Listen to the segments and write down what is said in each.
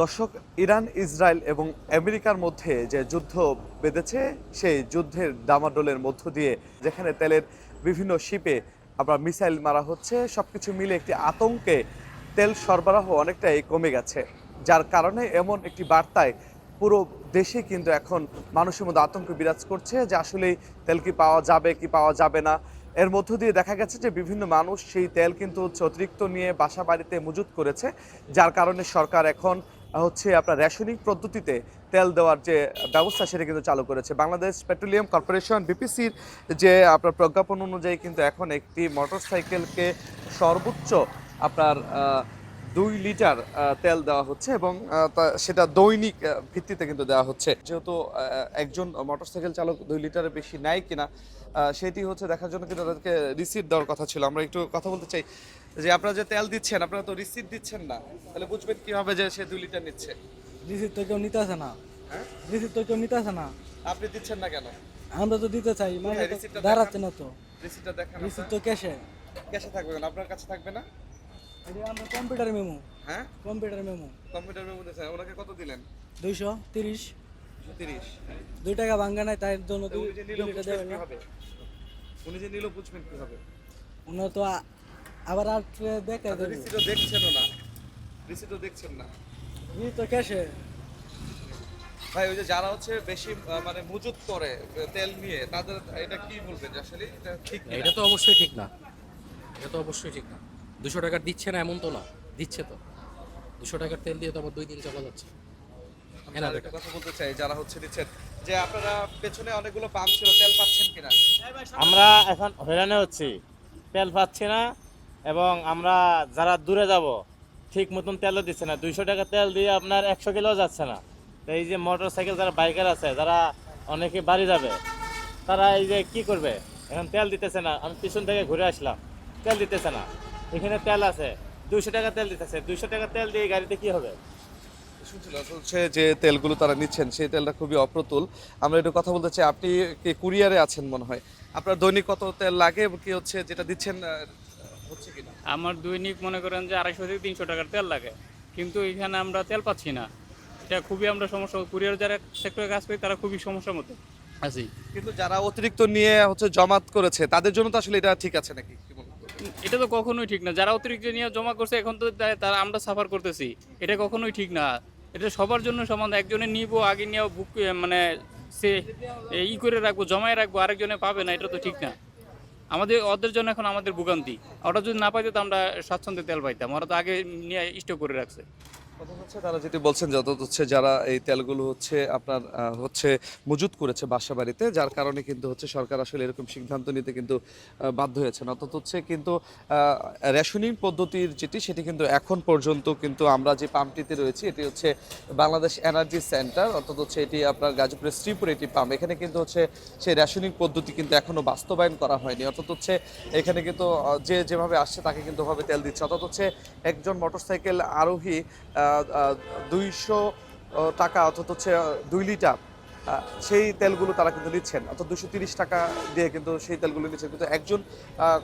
দর্শক, Iran, Israel এবং আমেরিকার মধ্যে যে যুদ্ধ বেঁধেছে, সেই যুদ্ধের ডামাডোলের মধ্য দিয়ে যেখানে তেলের বিভিন্ন শিপে আবার মিসাইল মারা হচ্ছে, সবকিছু মিলে একটি আতঙ্কে তেল সরবরাহ অনেকটাই কমে গেছে। যার কারণে এমন একটি বার্তায় পুরো দেশে কিন্তু এখন মানুষের মধ্যে আতঙ্ক বিরাজ করছে যে আসলে তেল কি পাওয়া যাবে কি পাওয়া যাবে না। এর মধ্য দিয়ে দেখা গেছে যে বিভিন্ন মানুষ সেই তেল কিন্তু অতিরিক্ত নিয়ে বাসা বাড়িতে মজুত করেছে, যার কারণে সরকার এখন আপনার রেশনিং পদ্ধতিতে তেল দেওয়ার যে ব্যবস্থা সেটা কিন্তু চালু করেছে। বাংলাদেশ পেট্রোলিয়াম কর্পোরেশন বিপিসির যে আপনার প্রজ্ঞাপন অনুযায়ী কিন্তু এখন একটি মোটরসাইকেলকে সর্বোচ্চ আপনার 2 লিটার তেল দেওয়া হচ্ছে এবং সেটা দৈনিক ভিত্তিতে কিন্তু দেওয়া হচ্ছে। যেহেতু একজন মোটরসাইকেল চালক 2 লিটারের বেশি নেয় কিনা সেটি দেখার জন্য কিন্তু তাদেরকে রিসিট দেওয়ার কথা ছিল। আমরা একটু কথা বলতে চাই যে আপনারা যে তেল দিচ্ছেন, আপনারা তো রিসিট দিচ্ছেন না, তাহলে বুঝবেন কিভাবে যে সে 2 লিটার নিচ্ছে? রিসিট তো কেউ নিতে আসে না। হ্যাঁ, রিসিট তো কেউ নিতে আসে না। আপনি দিচ্ছেন না কেন? আমরা তো দিতে চাই, মানে হ্যাঁ, রিসিটটা দাঁড়াচ্ছে না তো। রিসিটটা দেখান। রিসিট তো ক্যাশে। ক্যাশে থাকবে কেন? আপনার কাছে থাকবে না? এটা আমরা কম্পিউটার মেমো। হ্যাঁ, কম্পিউটার মেমো কম্পিউটার মেমো দিয়েছেন। ওনাকে কত দিলেন? 230। 230। 2 টাকা ভাঙ্গা নাই, তাই জন্য উনি যে নিল 2 লিটার বুঝবেন দেবেন না। কিভাবে? উনি যে নিল বুঝবেন কিভাবে? ওনার তো আবার আর দেখতে দেবে। রিসিটও দেখছেনও না, রিসিটও দেখছেন না। রিসিট তো ক্যাশে। ভাই, ওই যে যারা বেশি মানে মজুত করে তেল নিয়ে, তাদের এটা কি বলবেন যে আসলে এটা ঠিক কিনা? এটা তো অবশ্যই ঠিক না। এটা তো অবশ্যই ঠিক না। 200 টাকার দিচ্ছে না এমন তো না, দিচ্ছে তো। 200 টাকার তেল দিয়ে তো আবার 2 দিন চালা যাচ্ছে। আমি হ্যাঁ না, আরেকটা কথা বলতে চাই, যারা দিচ্ছেন, যে আপনারা পেছনে অনেকগুলো পাম্প ছিল, তেল পাচ্ছেন কিনা? আমরা এখন হয়রানি হচ্ছি, তেল পাচ্ছি না। এবং আমরা যারা দূরে যাব ঠিক মতন তেলও দিচ্ছে না। 200 টাকা তেল দিয়ে আপনার 100 কিলো যাচ্ছে না। তো এই যে মোটর সাইকেল যারা বাইকার আছে, যারা অনেকে বাড়ি যাবে, তারা এই যে কি করবে, এখন তেল দিতেছে না। আমি পিছন থেকে ঘুরে আসলাম, তেল দিতেছে না। এখানে তেল আছে, 200 টাকা তেল দিতেছে। 200 টাকা তেল দিয়ে গাড়িতে কি হবে? শুনছিলাম যে তেলগুলো তারা নিচ্ছেন, সেই তেলটা খুবই অপ্রতুল। আমরা একটু কথা বলতে চাই, আপনি কি কুরিয়ারে আছেন মনে হয়? আপনার দৈনিক কত তেল লাগে এবং কি যেটা দিচ্ছেন হচ্ছে কিনা? আমার দৈনিক মনে করেন যে 250 থেকে 300 টাকার তেল লাগে, কিন্তু এখানে আমরা তেল পাচ্ছি না। এটা খুবই আমরা সমস্যা, কুরিয়ার যারা সেক্টরে কাজ করি তারা খুবই সমস্যার মধ্যে আছি। কিন্তু যারা অতিরিক্ত নিয়ে জমাত করেছে, তাদের জন্য তো আসলে এটা ঠিক আছে নাকি, কি মনে করেন? এটা তো কখনোই ঠিক না। যারা অতিরিক্ত নিয়ে জমা করছে এখন তো তারা আমরা সাফার করতেছি, এটা কখনোই ঠিক না। এটা সবার জন্য সমান। একজনে নিব আগে নিয়ে বুক মানে সে করে রাখবো, জমায় রাখবো, আরেকজনে পাবে না, এটা তো ঠিক না। ওদের জন্য এখন আমাদের ভোগান্তি। ওরা যদি না পাইতো তো আমরা স্বাচ্ছন্দ্যে তেল পাইতাম। ওরা তো আগে নিয়ে স্টক করে রাখছে। কথা তারা যেটি বলছেন, যারা এই তেলগুলো আপনার মজুত করেছে বাসা বাড়িতে, যার কারণে কিন্তু সরকার আসলে এরকম সিদ্ধান্ত নিতে কিন্তু বাধ্য হয়েছেন। অর্থাৎ কিন্তু রেশনিং পদ্ধতির সেটি কিন্তু এখন পর্যন্ত কিন্তু আমরা যে পাম্পটিতে রয়েছি, এটি বাংলাদেশ এনার্জি সেন্টার, অর্থাৎ এটি আপনার গাজীপুরের শ্রীপুর একটি পাম্প। এখানে কিন্তু সেই রেশনিং পদ্ধতি কিন্তু এখনো বাস্তবায়ন করা হয়নি। অর্থাৎ এখানে কিন্তু যেভাবে আসছে তাকে কিন্তু ভাবে তেল দিচ্ছে। অর্থাৎ একজন মোটরসাইকেল আরোহী 200 টাকা, অর্থাৎ 2 লিটার সেই তেলগুলো তারা কিন্তু নিচ্ছেন। অর্থাৎ 230 টাকা দিয়ে কিন্তু সেই তেলগুলো নিচ্ছেন। কিন্তু একজন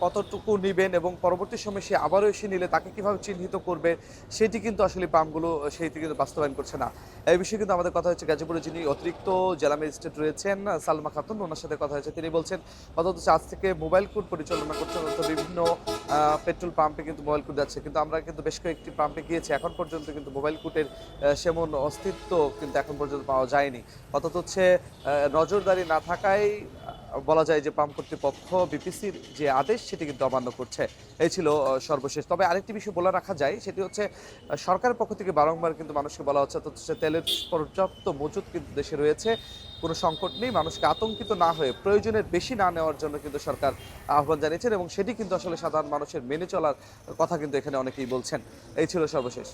কতটুকু নেবেন এবং পরবর্তী সময় সে আবারও এসে নিলে তাকে কিভাবে চিহ্নিত করবে, সেটি কিন্তু আসলে পাম্পগুলো সেইটি কিন্তু বাস্তবায়ন করছে না। এই বিষয়ে কিন্তু আমাদের কথা হচ্ছে গাজীপুরে যিনি অতিরিক্ত জেলা ম্যাজিস্ট্রেট রয়েছেন সালমা খাতুন, ওনার সাথে কথা হয়েছে। তিনি বলছেন অর্থাৎ আজ থেকে মোবাইল কোড পরিচালনা করছেন, অর্থাৎ বিভিন্ন পেট্রোল পাম্পে কিন্তু মোবাইল কোড যাচ্ছে। কিন্তু আমরা কিন্তু বেশ কয়েকটি পাম্পে গিয়েছি, এখন পর্যন্ত কিন্তু মোবাইল কোডের সেমন অস্তিত্ব কিন্তু এখন পর্যন্ত পাওয়া যায়নি। অর্থাৎ নজরদারি না থাকায় বলা যায় যে পাম্প কর্তৃপক্ষ বিপিসির যে আদেশ সেটি কিন্তু অমান্য করছে। এই ছিল সর্বশেষ। তবে আরেকটি বিষয় বলে রাখা যায়, সেটি সরকারের পক্ষ থেকে বারংবার কিন্তু মানুষকে বলা হচ্ছে তেলের পর্যাপ্ত মজুত কিন্তু দেশে রয়েছে, কোনো সংকট নেই। মানুষকে আতঙ্কিত না হয়ে প্রয়োজনের বেশি না নেওয়ার জন্য কিন্তু সরকার আহ্বান জানিয়েছেন এবং সেটি কিন্তু আসলে সাধারণ মানুষের মেনে চলার কথা কিন্তু এখানে অনেকেই বলছেন। এই ছিল সর্বশেষ।